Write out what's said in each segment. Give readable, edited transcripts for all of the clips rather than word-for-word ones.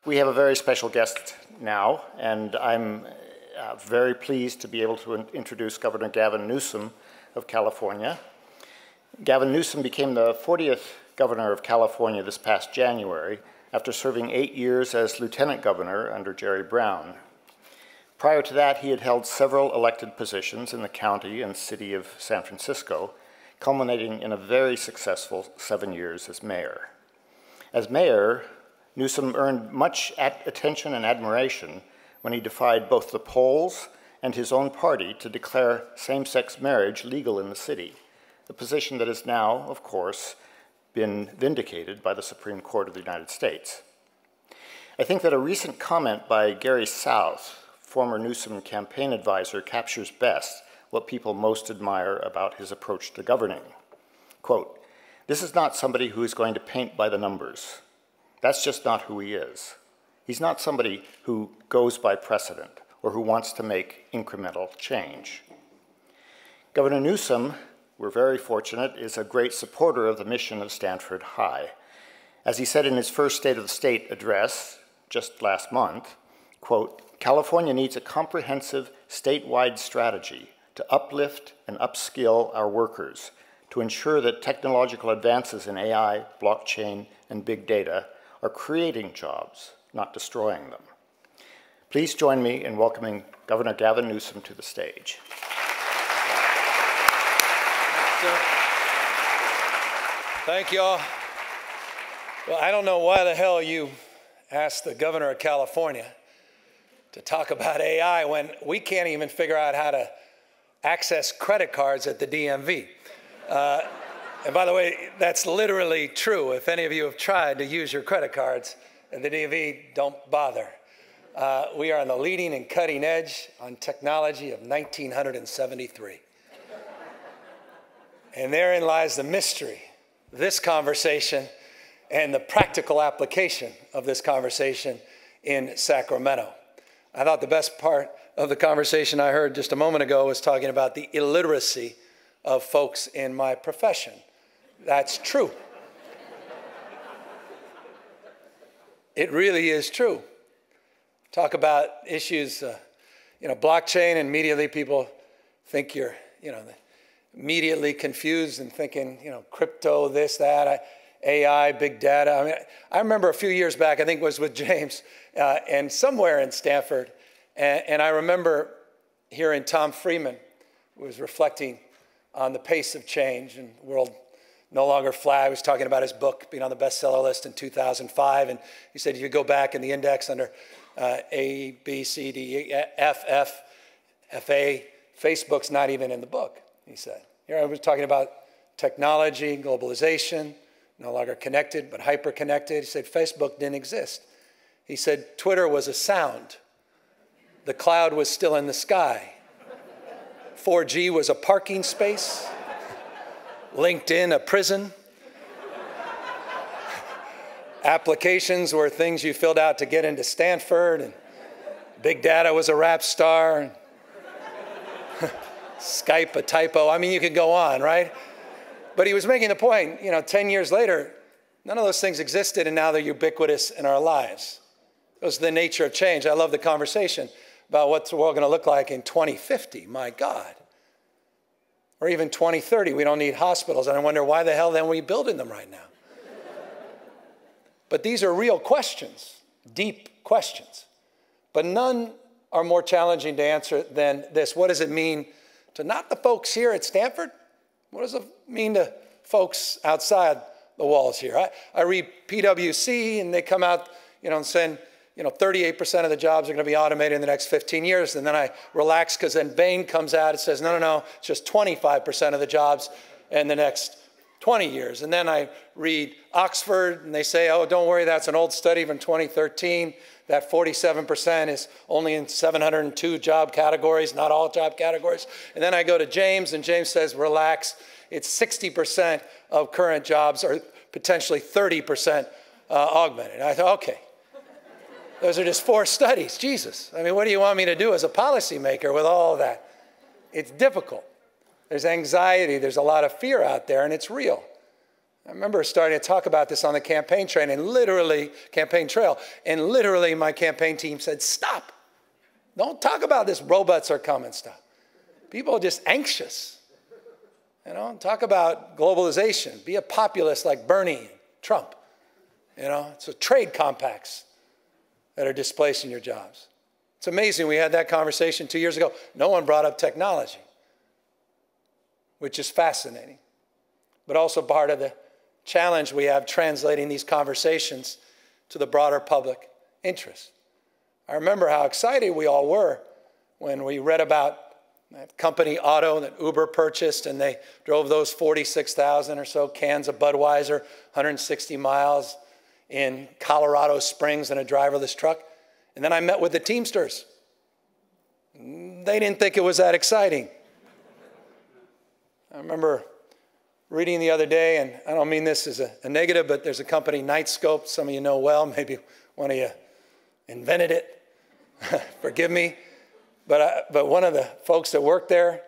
We have a very special guest now, and I'm very pleased to be able to introduce Governor Gavin Newsom of California. Gavin Newsom became the 40th governor of California this past January after serving 8 years as lieutenant governor under Jerry Brown. Prior to that, he had held several elected positions in the county and city of San Francisco, culminating in a very successful 7 years as mayor. As mayor, Newsom earned much attention and admiration when he defied both the polls and his own party to declare same-sex marriage legal in the city, a position that has now, of course, been vindicated by the Supreme Court of the United States. I think that a recent comment by Gary South, former Newsom campaign advisor, captures best what people most admire about his approach to governing. Quote, "This is not somebody who is going to paint by the numbers. That's just not who he is. He's not somebody who goes by precedent or who wants to make incremental change." Governor Newsom, we're very fortunate, is a great supporter of the mission of Stanford High. As he said in his first State of the State address just last month, quote, "California needs a comprehensive statewide strategy to uplift and upskill our workers, to ensure that technological advances in AI, blockchain, and big data are creating jobs, not destroying them." Please join me in welcoming Governor Gavin Newsom to the stage. Thank you all. Well, I don't know why the hell you asked the governor of California to talk about AI when we can't even figure out how to access credit cards at the DMV. And by the way, that's literally true. If any of you have tried to use your credit cards at the DMV, don't bother. We are on the leading and cutting edge on technology of 1973. And therein lies the mystery of this conversation and the practical application of this conversation in Sacramento. I thought the best part of the conversation I heard just a moment ago was talking about the illiteracy of folks in my profession. That's true. It really is true. Talk about issues, blockchain, and immediately people think you're, immediately confused and thinking, crypto, this, that, AI, big data. I mean, I remember a few years back, I think it was with James, and somewhere in Stanford, and I remember hearing Tom Friedman was reflecting on the pace of change and the world no longer flat. He was talking about his book being on the bestseller list in 2005, and he said if you go back in the index under A, B, C, D, F, F, FA, Facebook's not even in the book, he said. Here I was talking about technology, globalization, no longer connected, but hyper-connected. He said Facebook didn't exist. He said Twitter was a sound. The cloud was still in the sky. 4G was a parking space. LinkedIn, a prison. Applications were things you filled out to get into Stanford, and big data was a rap star, and Skype a typo. I mean, you could go on, right? But he was making the point, 10 years later, none of those things existed, and now they're ubiquitous in our lives. It was the nature of change. I love the conversation about what's the world going to look like in 2050. My God. Or even 2030, we don't need hospitals. And I wonder why the hell then are we building them right now? But these are real questions, deep questions. But none are more challenging to answer than this. What does it mean to not the folks here at Stanford? What does it mean to folks outside the walls here? I read PwC, and they come out, and saying, 38% of the jobs are going to be automated in the next 15 years. And then I relax because then Bain comes out and says, no, it's just 25% of the jobs in the next 20 years. And then I read Oxford, and they say, oh, don't worry, that's an old study from 2013. That 47% is only in 702 job categories, not all job categories. And then I go to James, and James says, relax, it's 60% of current jobs are potentially 30% augmented. And I thought, okay. Those are just 4 studies. Jesus. I mean, what do you want me to do as a policymaker with all of that? It's difficult. There's anxiety. There's a lot of fear out there, and it's real. I remember starting to talk about this on the campaign trail, and literally my campaign team said, stop. Don't talk about this robots are coming stuff. People are just anxious. You know, talk about globalization. Be a populist like Bernie and Trump. You know, it's the trade compacts that are displacing your jobs. It's amazing we had that conversation 2 years ago. No one brought up technology, which is fascinating, but also part of the challenge we have translating these conversations to the broader public interest. I remember how excited we all were when we read about that company Otto that Uber purchased, and they drove those 46,000 or so cans of Budweiser, 160 miles in Colorado Springs in a driverless truck. And then I met with the Teamsters. They didn't think it was that exciting. I remember reading the other day, and I don't mean this as a negative, but there's a company, Nightscope, some of you know well, maybe one of you invented it. Forgive me. But one of the folks that worked there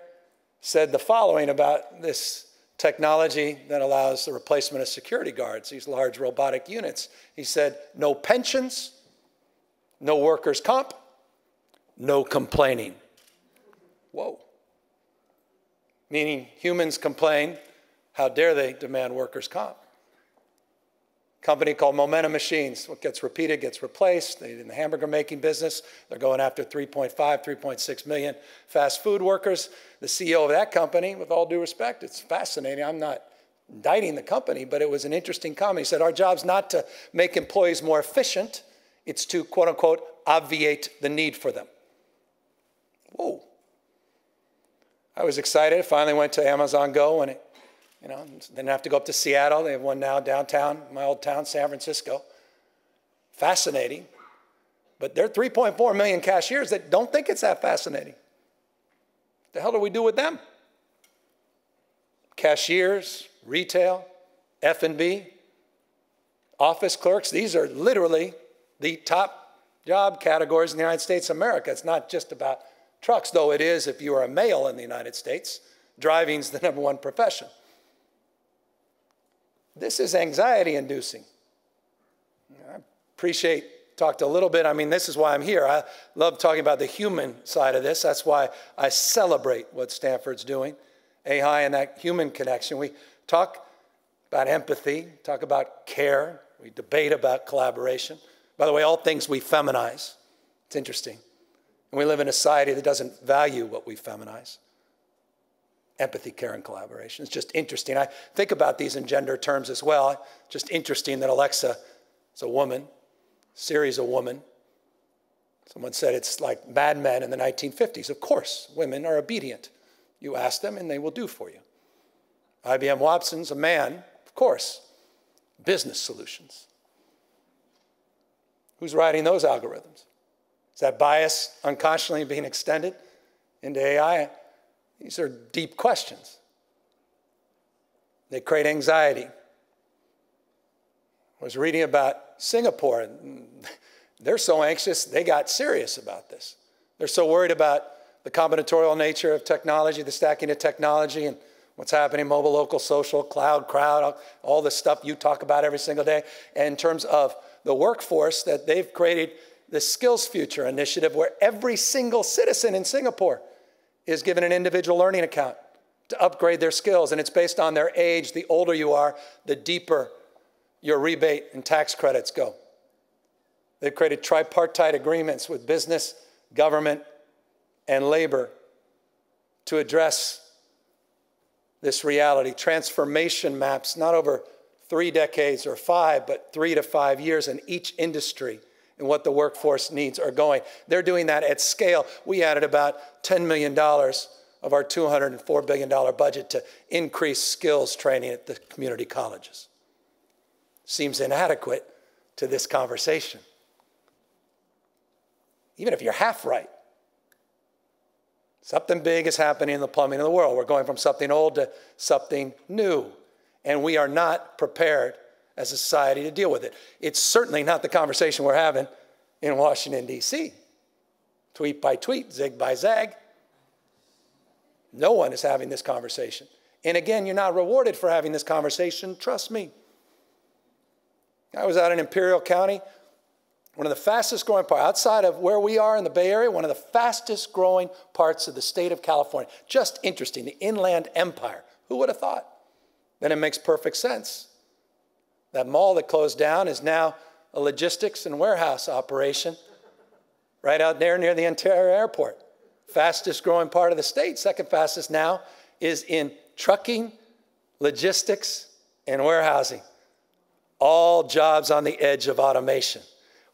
said the following about this technology that allows the replacement of security guards, these large robotic units. He said, no pensions, no workers' comp, no complaining. Whoa. Meaning humans complain, how dare they demand workers' comp? Company called Momentum Machines. What gets repeated gets replaced. They're in the hamburger making business. They're going after 3.5, 3.6 million fast food workers. The CEO of that company, with all due respect, it's fascinating. I'm not indicting the company, but it was an interesting comment. He said, our job's not to make employees more efficient. It's to, quote unquote, obviate the need for them. Whoa. I was excited. Finally went to Amazon Go, and didn't have to go up to Seattle. They have one now downtown, my old town, San Francisco. Fascinating. But there are 3.4 million cashiers that don't think it's that fascinating. What the hell do we do with them? Cashiers, retail, F&B, office clerks. These are literally the top job categories in the United States of America. It's not just about trucks, though it is if you are a male in the United States. Driving's the #1 profession. This is anxiety-inducing. I talked a little bit. I mean, this is why I'm here. I love talking about the human side of this. That's why I celebrate what Stanford's doing, AI and that human connection. We talk about empathy, talk about care. We debate about collaboration. By the way, all things we feminize. It's interesting. And we live in a society that doesn't value what we feminize. Empathy, care, and collaboration. It's just interesting. I think about these in gender terms as well. Just interesting that Alexa is a woman, Siri's a woman. Someone said it's like Mad Men in the 1950s. Of course, women are obedient. You ask them and they will do for you. IBM Watson's a man, of course. Business solutions. Who's writing those algorithms? Is that bias unconsciously being extended into AI? These are deep questions. They create anxiety. I was reading about Singapore, and they're so anxious, they got serious about this. They're so worried about the combinatorial nature of technology, the stacking of technology, and what's happening, mobile, local, social, cloud, crowd, all the stuff you talk about every single day. And in terms of the workforce, that they've created the Skillsfuture Initiative, where every single citizen in Singapore is given an individual learning account to upgrade their skills. And it's based on their age. The older you are, the deeper your rebate and tax credits go. They've created tripartite agreements with business, government, and labor to address this reality. Transformation maps, not over 3 decades or 5, but 3 to 5 years in each industry and what the workforce needs are going. They're doing that at scale. We added about $10 million of our $204 billion budget to increase skills training at the community colleges. Seems inadequate to this conversation. Even if you're half right. Something big is happening in the plumbing of the world. We're going from something old to something new. And we are not prepared as a society to deal with it. It's certainly not the conversation we're having in Washington, D.C. Tweet by tweet, zig by zag. No one is having this conversation And again, you're not rewarded for having this conversation, trust me. I was out in Imperial County, one of the fastest growing parts, outside of where we are in the Bay Area, one of the fastest growing parts of the state of California. Just interesting, the Inland Empire. Who would have thought? Then it makes perfect sense. That mall that closed down is now a logistics and warehouse operation right out there near the Ontario airport. Fastest growing part of the state, second fastest now, is in trucking, logistics, and warehousing. All jobs on the edge of automation.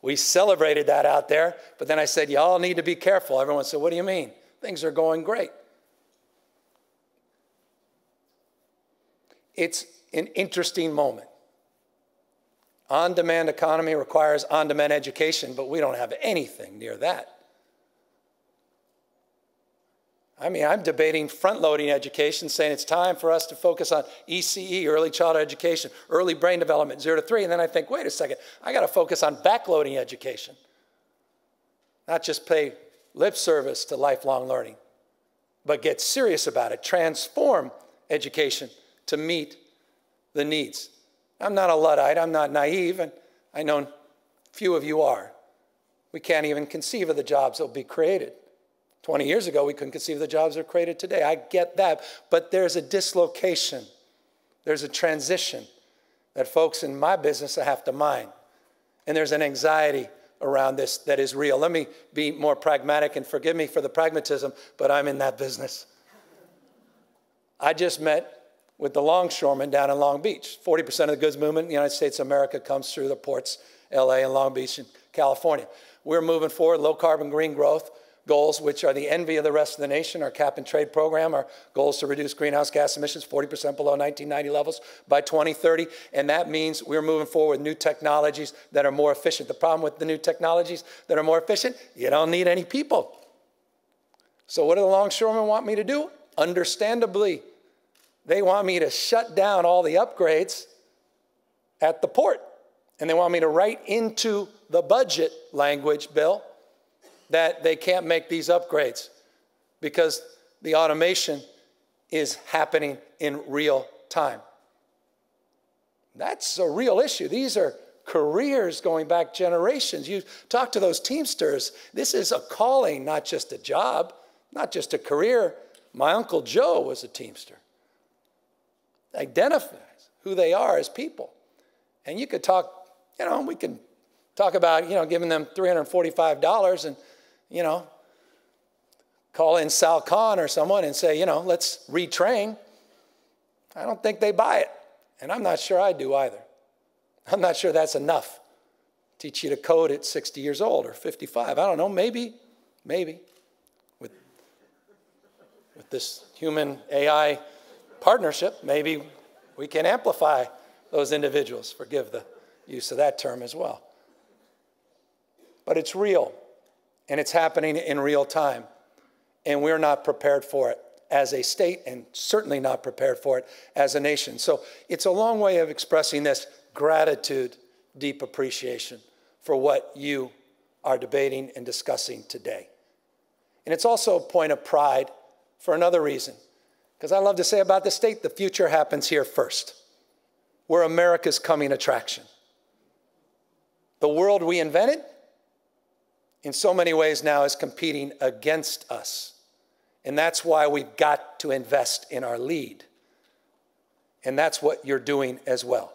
We celebrated that out there, but then I said, y'all need to be careful. Everyone said, what do you mean? Things are going great. It's an interesting moment. On-demand economy requires on-demand education, but we don't have anything near that. I mean, I'm debating front-loading education, saying it's time for us to focus on ECE, early childhood education, early brain development, 0 to 3, and then I think, wait a second, I got to focus on backloading education, not just pay lip service to lifelong learning, but get serious about it, transform education to meet the needs. I'm not a Luddite, I'm not naive, and I know few of you are. We can't even conceive of the jobs that will be created. 20 years ago, we couldn't conceive of the jobs that are created today. I get that, but there's a dislocation. There's a transition that folks in my business have to mind. And there's an anxiety around this that is real. Let me be more pragmatic, and forgive me for the pragmatism, but I'm in that business. I just met with the longshoremen down in Long Beach. 40% of the goods movement in the United States of America comes through the ports, LA and Long Beach and California. We're moving forward, low carbon green growth goals, which are the envy of the rest of the nation. Our cap and trade program, our goals to reduce greenhouse gas emissions 40% below 1990 levels by 2030. And that means we're moving forward with new technologies that are more efficient. The problem with the new technologies that are more efficient, you don't need any people. So what do the longshoremen want me to do? Understandably, they want me to shut down all the upgrades at the port. And they want me to write into the budget language, Bill, that they can't make these upgrades because the automation is happening in real time. That's a real issue. These are careers going back generations. You talk to those Teamsters. This is a calling, not just a job, not just a career. My Uncle Joe was a Teamster. Identifies who they are as people. And you could talk, we can talk about, giving them $345 and, call in Sal Khan or someone and say, let's retrain. I don't think they buy it. And I'm not sure I do either. I'm not sure that's enough. Teach you to code at 60 years old or 55. I don't know, maybe. With this human AI partnership, maybe we can amplify those individuals. Forgive the use of that term as well. But it's real, and it's happening in real time, and we're not prepared for it as a state, and certainly not prepared for it as a nation. So it's a long way of expressing this gratitude, deep appreciation for what you are debating and discussing today. And it's also a point of pride for another reason. Because I love to say about the state, the future happens here first. We're America's coming attraction. The world we invented, in so many ways now, is competing against us. And that's why we've got to invest in our lead. And that's what you're doing as well.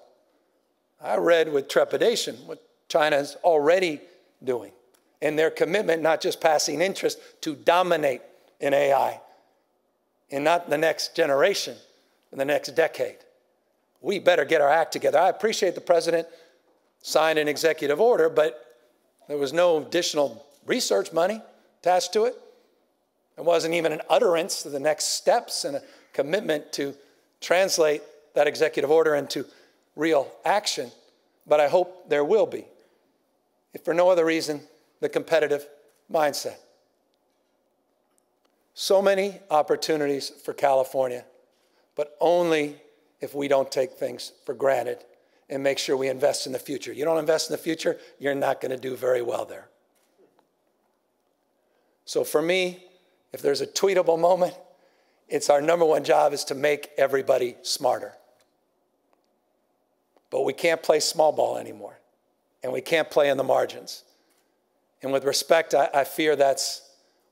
I read with trepidation what China's already doing, and their commitment, not just passing interest, to dominate in AI. And not the next generation, in the next decade. We better get our act together. I appreciate the president signed an executive order, but there was no additional research money attached to it. There wasn't even an utterance to the next steps and a commitment to translate that executive order into real action. But I hope there will be, if for no other reason, the competitive mindset. So many opportunities for California, but only if we don't take things for granted and make sure we invest in the future. You don't invest in the future, you're not going to do very well there. So for me, if there's a tweetable moment, It's our #1 job is to make everybody smarter. But we can't play small ball anymore, and we can't play in the margins. And with respect, I fear that's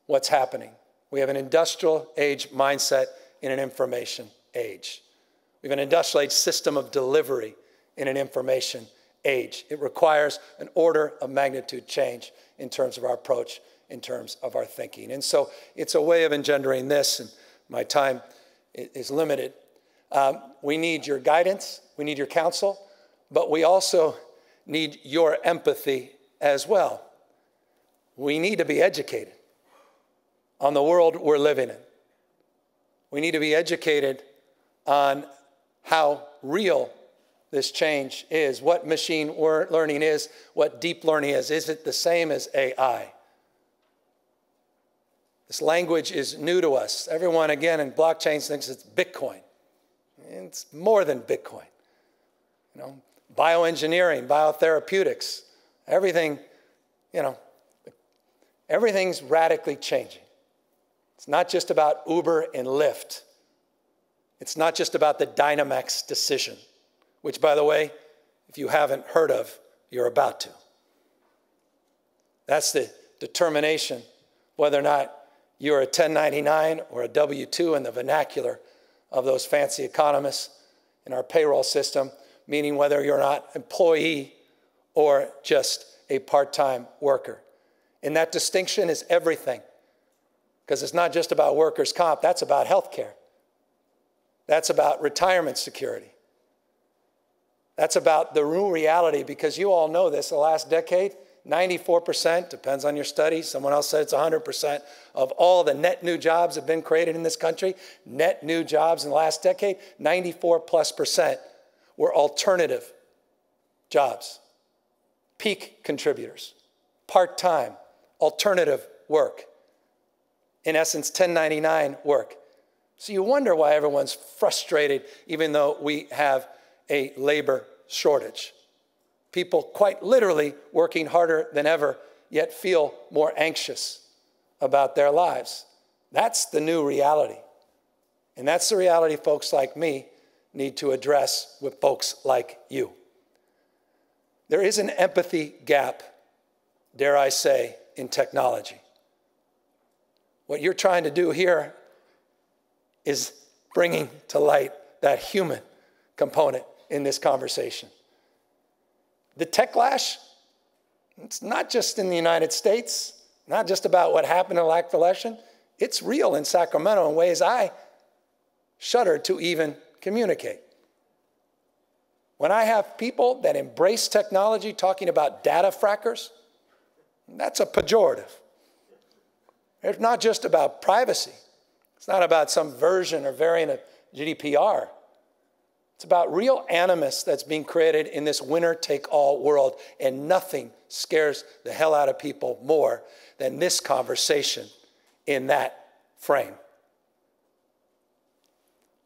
what's happening. We have an industrial age mindset in an information age. We have an industrial age system of delivery in an information age. It requires an order of magnitude change in terms of our approach, in terms of our thinking. And so it's a way of engendering this, and my time is limited. We need your guidance, we need your counsel, but we also need your empathy as well. We need to be educated on the world we're living in. We need to be educated on how real this change is, what machine learning is, what deep learning is. Is it the same as AI? This language is new to us. Everyone, again, in blockchain thinks it's Bitcoin. It's more than Bitcoin. You know, bioengineering, biotherapeutics, everything, you know, everything's radically changing. It's not just about Uber and Lyft. It's not just about the Dynamax decision, which, by the way, if you haven't heard of, you're about to. That's the determination whether or not you're a 1099 or a W-2 in the vernacular of those fancy economists in our payroll system, meaning whether you're not an employee or just a part-time worker. And that distinction is everything, because it's not just about workers' comp, that's about health care. That's about retirement security. That's about the new reality, because you all know this, the last decade, 94%, depends on your study, someone else said it's 100%, of all the net new jobs have been created in this country, net new jobs in the last decade, 94+% were alternative jobs, peak contributors, part-time, alternative work, in essence, 1099 work. So you wonder why everyone's frustrated, even though we have a labor shortage. People quite literally working harder than ever, yet feel more anxious about their lives. That's the new reality. And that's the reality folks like me need to address with folks like you. There is an empathy gap, dare I say, in technology. What you're trying to do here is bringing to light that human component in this conversation. The techlash, it's not just in the United States, not just about what happened in the last election. It's real in Sacramento in ways I shudder to even communicate. When I have people that embrace technology talking about data frackers, that's a pejorative. It's not just about privacy. It's not about some version or variant of GDPR. It's about real animus that's being created in this winner-take-all world, and nothing scares the hell out of people more than this conversation in that frame.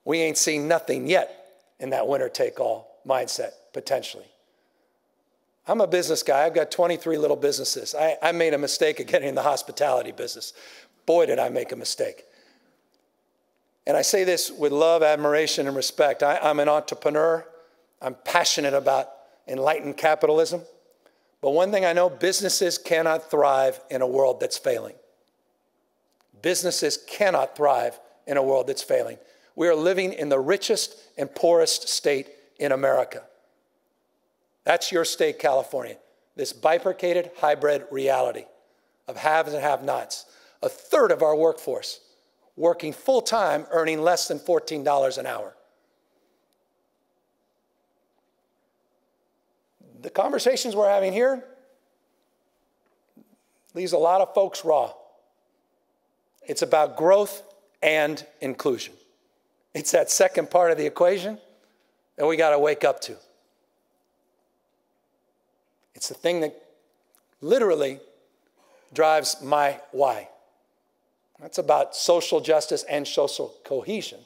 We ain't seen nothing yet in that winner-take-all mindset, potentially. I'm a business guy. I've got 23 little businesses. I made a mistake of getting in the hospitality business. Boy, did I make a mistake. And I say this with love, admiration, and respect. I'm an entrepreneur. I'm passionate about enlightened capitalism. But one thing I know, businesses cannot thrive in a world that's failing. Businesses cannot thrive in a world that's failing. We are living in the richest and poorest state in America. That's your state, California. This bifurcated hybrid reality of haves and have-nots. A third of our workforce working full-time, earning less than $14 an hour. The conversations we're having here leaves a lot of folks raw. It's about growth and inclusion. It's that second part of the equation that we got to wake up to. It's the thing that literally drives my why. That's about social justice and social cohesion.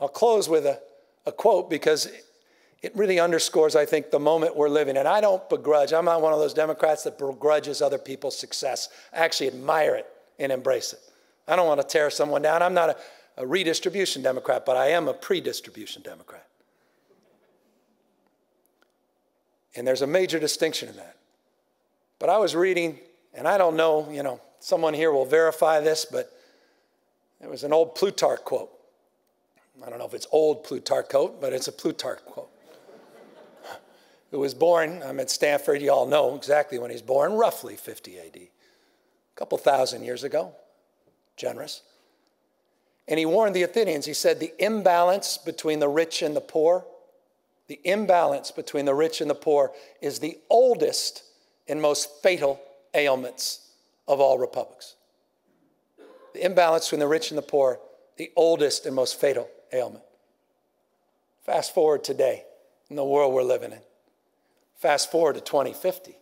I'll close with a quote because it really underscores, I think, the moment we're living in. I don't begrudge. I'm not one of those Democrats that begrudges other people's success. I actually admire it and embrace it. I don't want to tear someone down. I'm not a redistribution Democrat, but I am a pre-distribution Democrat. And there's a major distinction in that. But I was reading, and I don't know, someone here will verify this, but it was an old Plutarch quote. I don't know if it's old Plutarch quote, but it's a Plutarch quote. Who was born, I'm at Stanford, you all know exactly when he's born, roughly 50 AD. A couple thousand years ago, generous. And he warned the Athenians, he said, the imbalance between the rich and the poor, the imbalance between the rich and the poor is the oldest and most fatal ailments of all republics. The imbalance between the rich and the poor, the oldest and most fatal ailment. Fast forward today in the world we're living in. Fast forward to 2050.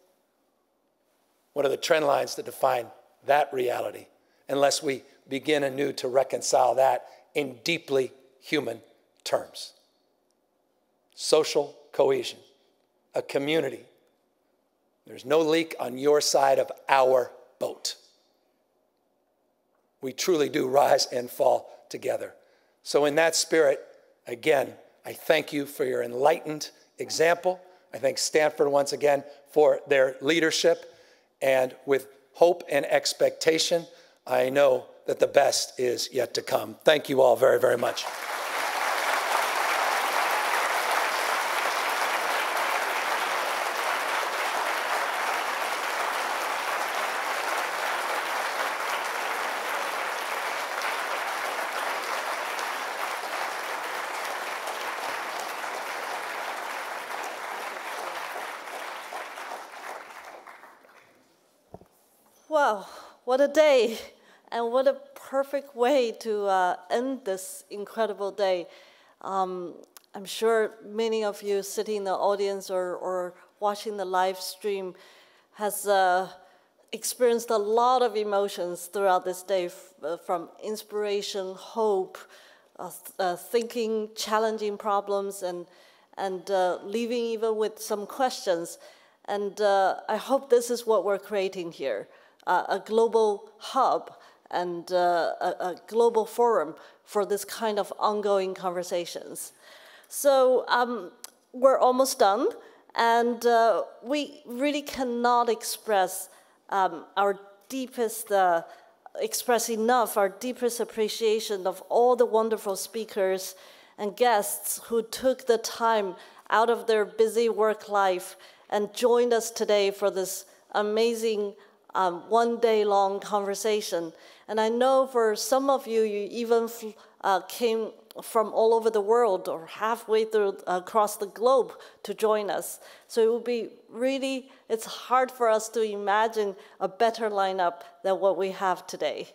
What are the trend lines that define that reality? Unless we begin anew to reconcile that in deeply human terms. Social cohesion, a community. There's no leak on your side of our boat. We truly do rise and fall together. So in that spirit, again, I thank you for your enlightened example. I thank Stanford once again for their leadership. And with hope and expectation, I know that the best is yet to come. Thank you all very, very much. Wow, what a day, and what a perfect way to end this incredible day. I'm sure many of you sitting in the audience or watching the live stream has experienced a lot of emotions throughout this day, from inspiration, hope, thinking, challenging problems, and leaving even with some questions. And I hope this is what we're creating here. A global hub and a global forum for this kind of ongoing conversations. So we're almost done, and we really cannot express our deepest appreciation of all the wonderful speakers and guests who took the time out of their busy work life and joined us today for this amazing one-day-long conversation. And I know for some of you, you even came from all over the world or halfway through across the globe to join us. So it would be really, it's hard for us to imagine a better lineup than what we have today.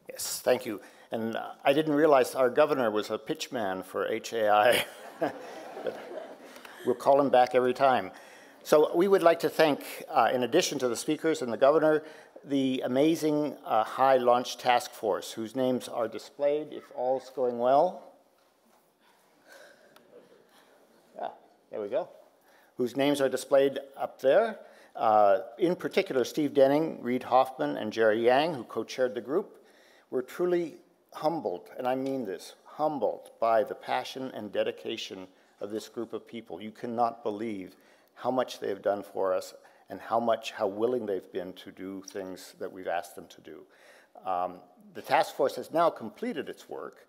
Yes, thank you. And I didn't realize our governor was a pitchman for HAI. But we'll call him back every time. So we would like to thank, in addition to the speakers and the governor, the amazing High Launch Task Force, whose names are displayed if all's going well. Yeah, there we go. Whose names are displayed up there. In particular, Steve Denning, Reid Hoffman, and Jerry Yang, who co-chaired the group. We're truly humbled, and I mean this, humbled by the passion and dedication of this group of people. You cannot believe how much they have done for us and how willing they've been to do things that we've asked them to do. The task force has now completed its work,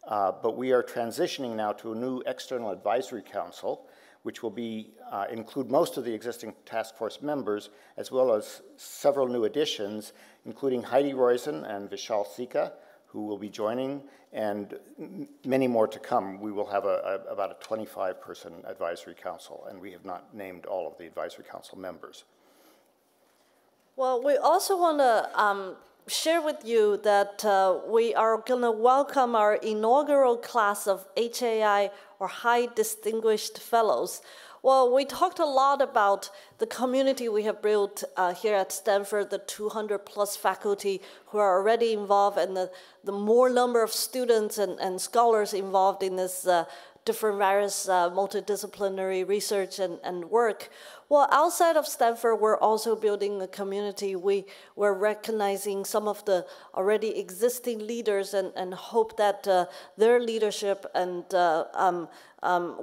but we are transitioning now to a new external advisory council, which will include most of the existing task force members, as well as several new additions, including Heidi Roizen and Vishal Sikka, who will be joining, and many more to come. We will have about a 25-person advisory council, and we have not named all of the advisory council members. Well, we also want to share with you that we are going to welcome our inaugural class of HAI, or High Distinguished Fellows. Well, we talked a lot about the community we have built here at Stanford, the 200+ faculty who are already involved, and the more number of students and scholars involved in this different various multidisciplinary research and work. Well, outside of Stanford, we're also building a community. We're recognizing some of the already existing leaders and hope that their leadership and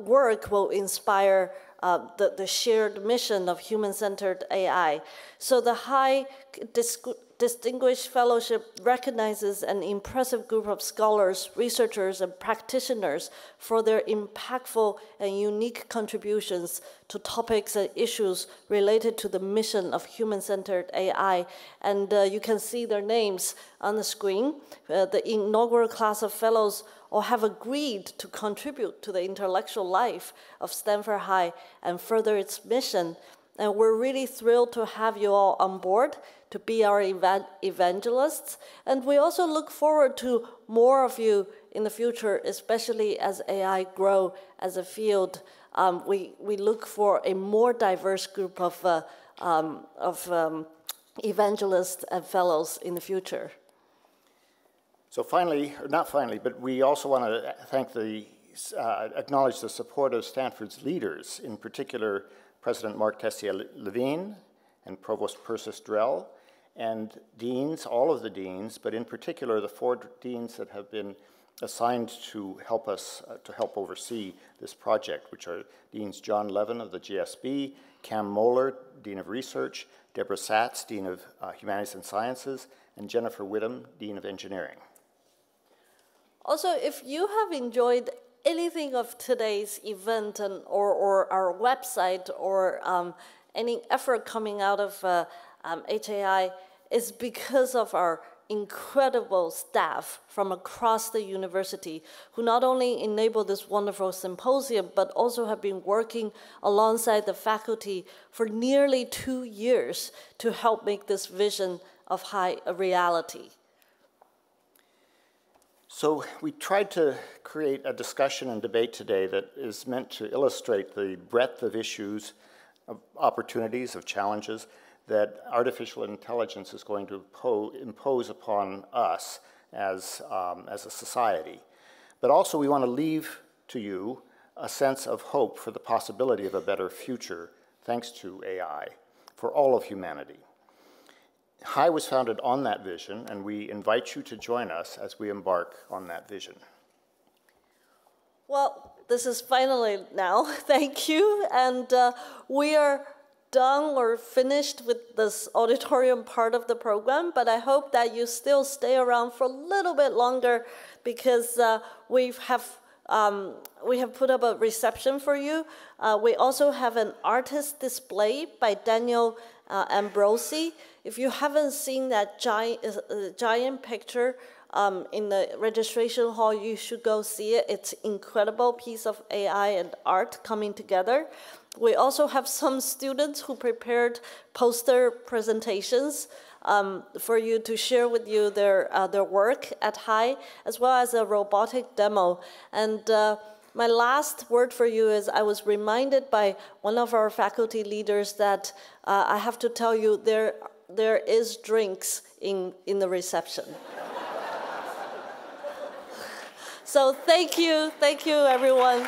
work will inspire the shared mission of human-centered AI. So the high Distinguished Fellowship recognizes an impressive group of scholars, researchers, and practitioners for their impactful and unique contributions to topics and issues related to the mission of human-centered AI. And you can see their names on the screen. The inaugural class of fellows all have agreed to contribute to the intellectual life of Stanford High and further its mission. And we're really thrilled to have you all on board to be our evangelists. And we also look forward to more of you in the future, especially as AI grow as a field. We look for a more diverse group of evangelists and fellows in the future. So finally, or not finally, but we also want to acknowledge the support of Stanford's leaders, in particular President Mark Tessier-Levine and Provost Persis Drell, and deans, all of the deans, but in particular the 4 deans that have been assigned to help us, to help oversee this project, which are Deans John Levin of the GSB, Cam Moeller, Dean of Research, Deborah Satz, Dean of Humanities and Sciences, and Jennifer Whittam, Dean of Engineering. Also, if you have enjoyed anything of today's event or our website or any effort coming out of HAI, is because of our incredible staff from across the university who not only enable this wonderful symposium, but also have been working alongside the faculty for nearly 2 years to help make this vision of HAI a reality. So we tried to create a discussion and debate today that is meant to illustrate the breadth of issues, of opportunities, of challenges that artificial intelligence is going to impose upon us as a society. But also we want to leave to you a sense of hope for the possibility of a better future thanks to AI for all of humanity. HAI was founded on that vision, and we invite you to join us as we embark on that vision. Well, this is finally now. Thank you. And we are done or finished with this auditorium part of the program, but I hope that you still stay around for a little bit longer because we have put up a reception for you. We also have an artist display by Daniel Ambrose. If you haven't seen that giant picture in the registration hall, you should go see it. It's an incredible piece of AI and art coming together. We also have some students who prepared poster presentations for you to share with you their work at HAI, as well as a robotic demo. And my last word for you is I was reminded by one of our faculty leaders that I have to tell you there is drinks in the reception. So thank you everyone.